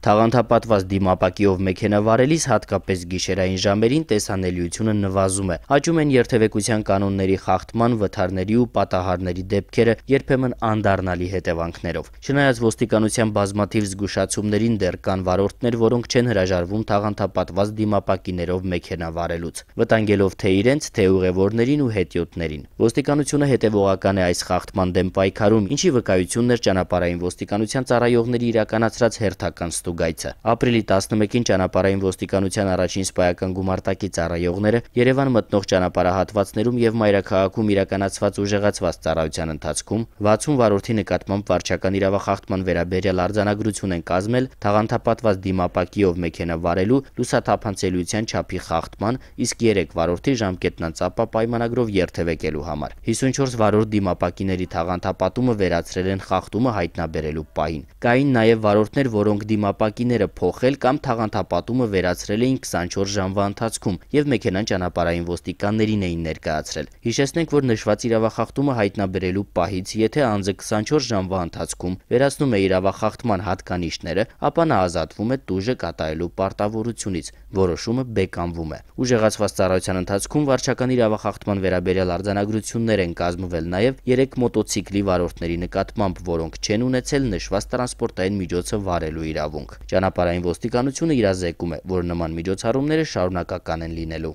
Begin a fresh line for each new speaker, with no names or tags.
Թաղանթապատված դիմապակիով մեքենա վարելիս, հատկապես գիշերային ժամերին, տեսանելիությունը նվազում է։ Աճում են երթևեկության կանոնների խախտման, վթարների ու պատահարների դեպքերը, երբեմն անդառնալի հետևանքներով։ Չնայած ոստիկանության բազմաթիվ զգուշացումներին, դեռ կան վարորդներ, որոնք չեն հրաժարվում թաղանթապատված դիմապակիներով մեքենա վարելուց, վտանգելով թե իրենց, թե ուղևորներին ու հետիոտներին։ Ոստիկանությունը հետևողական է այս խախտման դեմ պայքարում, ինչի վկայությունն էր ճանապարհային ոստիկանության ծառայողների իրականացրած հերթական ստուգայցը։ Ապրիլի 11-ին ճանապարհային ոստիկանության առաջին սպայական գումարտակի ծառայողները Երևան մտնող ճանապարհահատվածներում եւ մայրաքաղաքում իրականացված ուժեղացված ծառայության ընթացքում 60 վարորդի նկատմամբ վարչական իրավախախտման վերաբերյալ արձանագրություն են կազմել թաղանթապատված դիմապակիով մեքենա վարելու լուսաթափանցելիության չափի խախտման, իսկ 3 վարորդի ժամկետնանց ապա պայմանագրով երթևեկելու համար։ 54 վարորդ դիմապակիների թաղանթապատումը վերացրել են խախտումը հայտնաբերելու պահին։ Կային նաև վարորդներ, որոնք դիմապակիները փոխել կամ թաղանթապատումը վերացրել էին 24 ժամվա ընթացքում եւ մեքենան ճանապարհային ոստիկաններին էին ներկայացրել։ Հիշեցնենք, որ նշված իրավախախտումը հայտնաբերելու պահից, եթե անձը 24 ժամվա ընթացքում վերացնում է իրավախախտման հատկանիշները, ապա նա ազատվում է տուժը կատարելու պարտավորությունից, որոշումը բեկանվում է։ Ուժեղացված ծառայության ընթացքում վարչական իրավախախտման վերաբերյալ արձանագրություններ են կազմվել նաև 3 մոտոցիկլի վարորդների նկատմամբ, որոնք չեն ունեցել նշված տրանսպորտային միջոցը վարելու իրավունք։ Ճանապարհային ոստիկանությունը իրազեկում է, որ նման միջոցառումները շարունակական են լինելու։